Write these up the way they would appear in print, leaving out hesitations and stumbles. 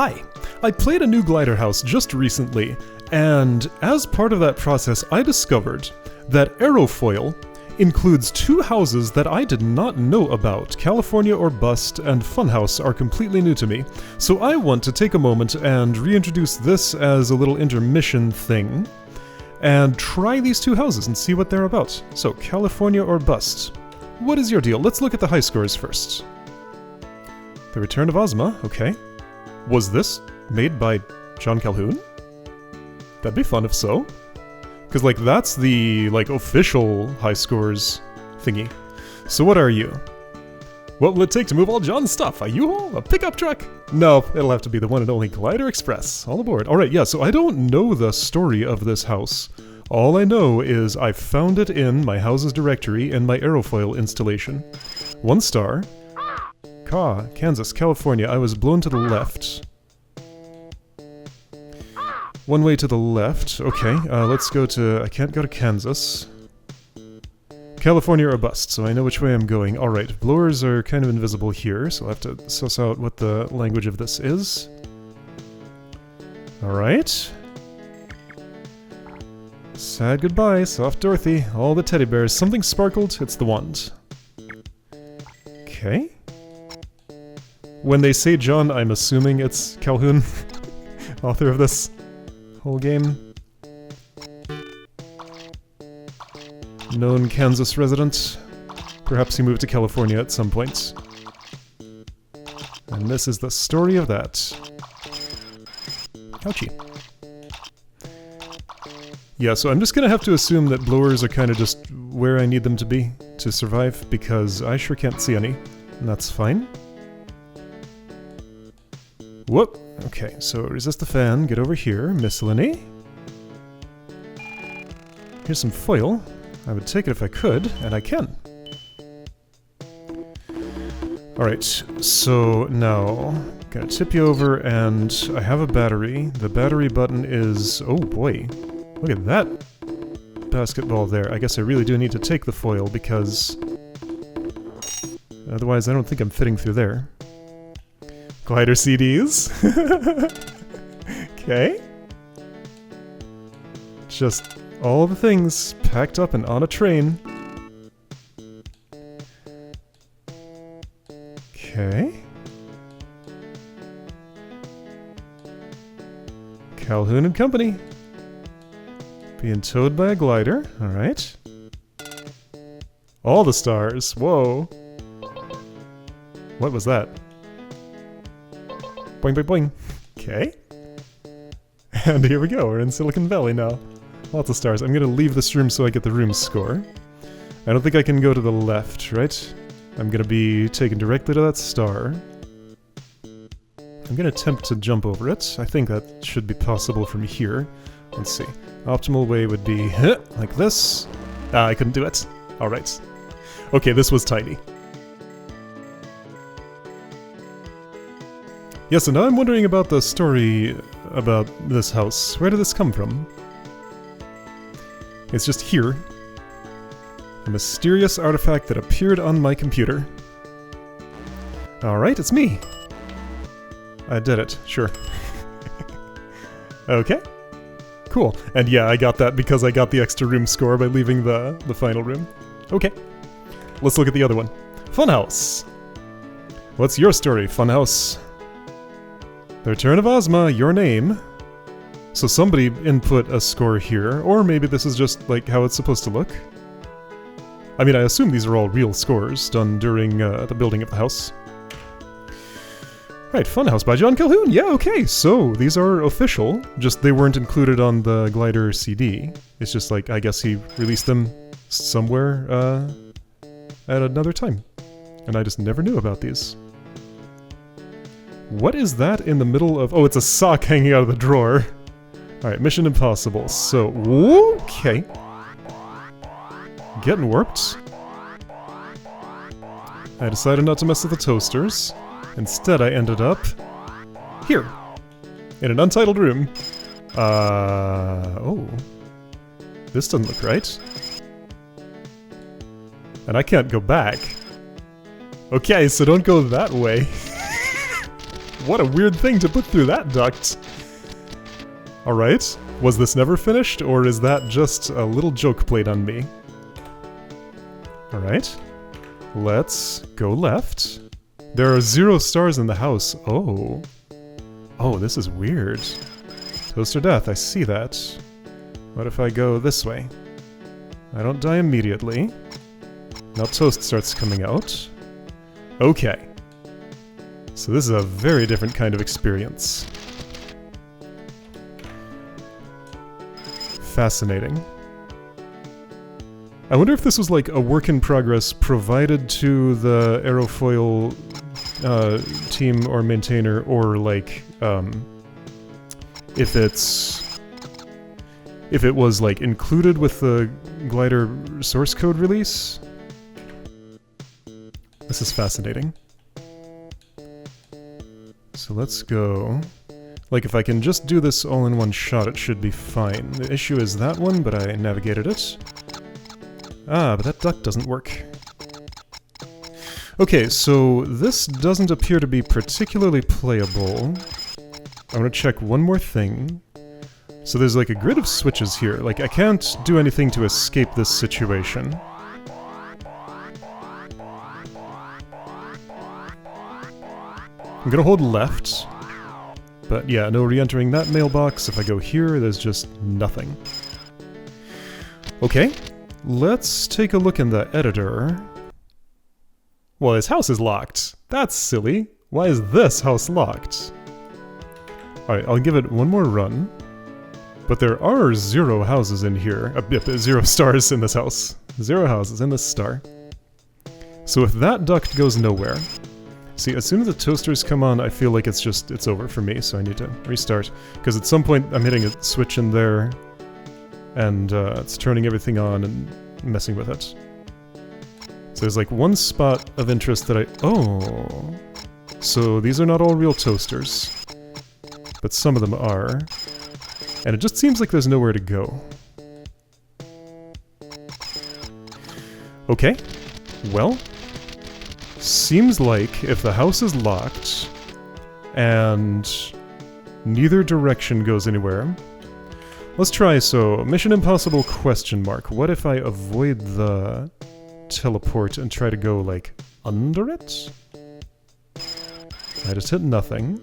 Hi! I played a new glider house just recently, and as part of that process I discovered that aerofoil includes two houses that I did not know about. California or Bust and Funhouse are completely new to me, so I want to take a moment and reintroduce this as a little intermission thing, and try these two houses and see what they're about. So, California or Bust. What is your deal? Let's look at the high scores first. The Return of Ozma, okay. Was this made by John Calhoun? That'd be fun if so. Because, like, that's the, like, official high scores thingy. So what are you? What will it take to move all John's stuff? A U-Haul? A pickup truck? No, it'll have to be the one and only Glider Express. All aboard. Alright, yeah, so I don't know the story of this house. All I know is I found it in my houses directory in my aerofoil installation. 1 star. Kansas, California. I was blown to the left. One way to the left. Okay, let's go to... I can't go to Kansas. California or Bust, so I know which way I'm going. Alright, blowers are kind of invisible here, so I'll have to suss out what the language of this is. Alright. Sad goodbye, soft Dorothy. All the teddy bears. Something sparkled, it's the wand. Okay. When they say John, I'm assuming it's Calhoun, author of this whole game. Known Kansas resident. Perhaps he moved to California at some point. And this is the story of that. Ouchie. Yeah, so I'm just gonna have to assume that blowers are kind of just where I need them to be to survive, because I sure can't see any. And that's fine. Whoop! Okay, so resist the fan, get over here, miscellany. Here's some foil. I would take it if I could, and I can. Alright, so now, gonna tip you over, and I have a battery. The battery button is... oh boy, look at that basketball there. I guess I really do need to take the foil, because... otherwise I don't think I'm fitting through there. Glider CDs. Okay. Just all the things packed up and on a train. Okay. Calhoun and Company. Being towed by a glider. Alright. All the stars. Whoa. What was that? Boing, boing, boing. Okay. And here we go, we're in Silicon Valley now. Lots of stars. I'm gonna leave this room so I get the room score. I don't think I can go to the left, right? I'm gonna be taken directly to that star. I'm gonna attempt to jump over it. I think that should be possible from here. Let's see. Optimal way would be like this. Ah, I couldn't do it. Alright. Okay, this was tiny. Yeah, so now I'm wondering about the story about this house. Where did this come from? It's just here. A mysterious artifact that appeared on my computer. Alright, it's me! I did it, sure. Okay. Cool. And yeah, I got that because I got the extra room score by leaving the final room. Okay. Let's look at the other one. Funhouse! What's your story, Funhouse? The Return of Ozma, your name. So somebody input a score here, or maybe this is just like how it's supposed to look. I mean, I assume these are all real scores done during the building of the house. Right, Funhouse by John Calhoun. Yeah, okay, so these are official, just they weren't included on the Glider CD. It's just like, I guess he released them somewhere at another time. And I just never knew about these. What is that in the middle of... oh, it's a sock hanging out of the drawer. Alright, Mission Impossible. So, okay. Getting warped. I decided not to mess with the toasters. Instead, I ended up... here. In an untitled room. Oh. This doesn't look right. And I can't go back. Okay, so don't go that way. What a weird thing to put through that duct. Alright, was this never finished, or is that just a little joke played on me? Alright, let's go left. There are 0 stars in the house. Oh. Oh, this is weird. Toast or death, I see that. What if I go this way? I don't die immediately. Now toast starts coming out. Okay. So this is a very different kind of experience. Fascinating. I wonder if this was like a work in progress provided to the aerofoil team or maintainer, or like if it was like included with the glider source code release. This is fascinating. So let's go. Like, if I can just do this all in one shot, it should be fine. The issue is that one, but I navigated it. Ah, but that duct doesn't work. Okay, so this doesn't appear to be particularly playable. I want to check one more thing. So there's like a grid of switches here. Like, I can't do anything to escape this situation. I'm gonna hold left. But yeah, no re-entering that mailbox. If I go here, there's just nothing. Okay, let's take a look in the editor. Well, this house is locked. That's silly. Why is this house locked? Alright, I'll give it one more run. But there are 0 houses in here. 0 stars in this house. 0 houses in this star. So if that duct goes nowhere... See, as soon as the toasters come on, I feel like it's over for me, so I need to restart. Because at some point, I'm hitting a switch in there, and it's turning everything on and messing with it. So there's like one spot of interest that I... Oh! So these are not all real toasters. But some of them are. And it just seems like there's nowhere to go. Okay. Well... Seems like if the house is locked, and neither direction goes anywhere... Let's try, so, Mission Impossible question mark. What if I avoid the teleport and try to go, like, under it? I just hit nothing.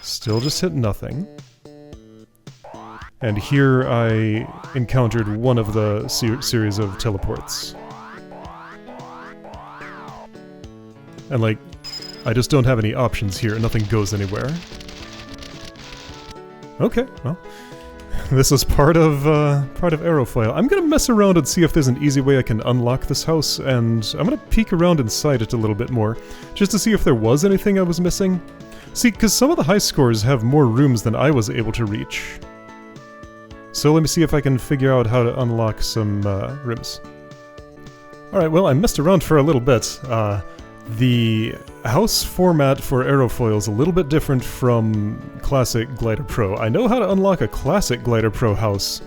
Still just hit nothing. And here I encountered one of the series of teleports. And like, I just don't have any options here, nothing goes anywhere. Okay, well, this is part of Aerofoil. I'm gonna mess around and see if there's an easy way I can unlock this house, and I'm gonna peek around inside it a little bit more, just to see if there was anything I was missing. See, because some of the high scores have more rooms than I was able to reach. So let me see if I can figure out how to unlock some rooms. Alright, well, I messed around for a little bit. The house format for Aerofoil is a little bit different from Classic Glider Pro. I know how to unlock a Classic Glider Pro house,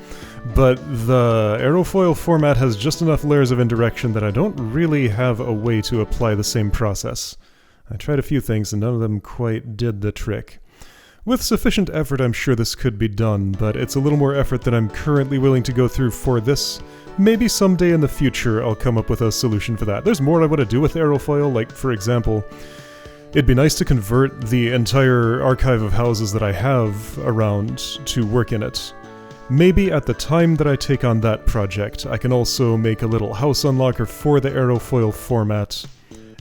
but the Aerofoil format has just enough layers of indirection that I don't really have a way to apply the same process. I tried a few things and none of them quite did the trick. With sufficient effort, I'm sure this could be done, but it's a little more effort than I'm currently willing to go through for this. Maybe someday in the future I'll come up with a solution for that. There's more I want to do with Aerofoil, like, for example, it'd be nice to convert the entire archive of houses that I have around to work in it. Maybe at the time that I take on that project, I can also make a little house unlocker for the Aerofoil format,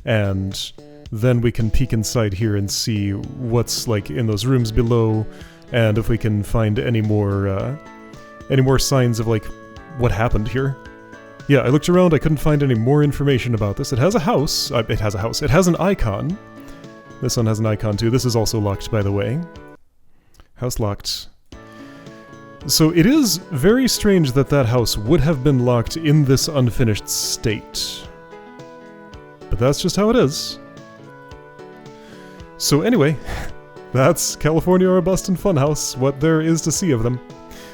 and then we can peek inside here and see what's like in those rooms below, and if we can find any more signs of like what happened here. Yeah, I looked around, I couldn't find any more information about this. It has a house. It has an icon. This one has an icon too. This is also locked, by the way. House locked. So it is very strange that that house would have been locked in this unfinished state. But that's just how it is. So anyway, that's California or Boston Funhouse, what there is to see of them.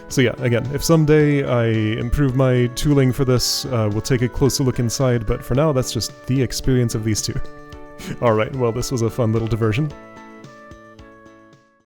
So yeah, again, if someday I improve my tooling for this, we'll take a closer look inside, but for now that's just the experience of these two. Alright, well, this was a fun little diversion.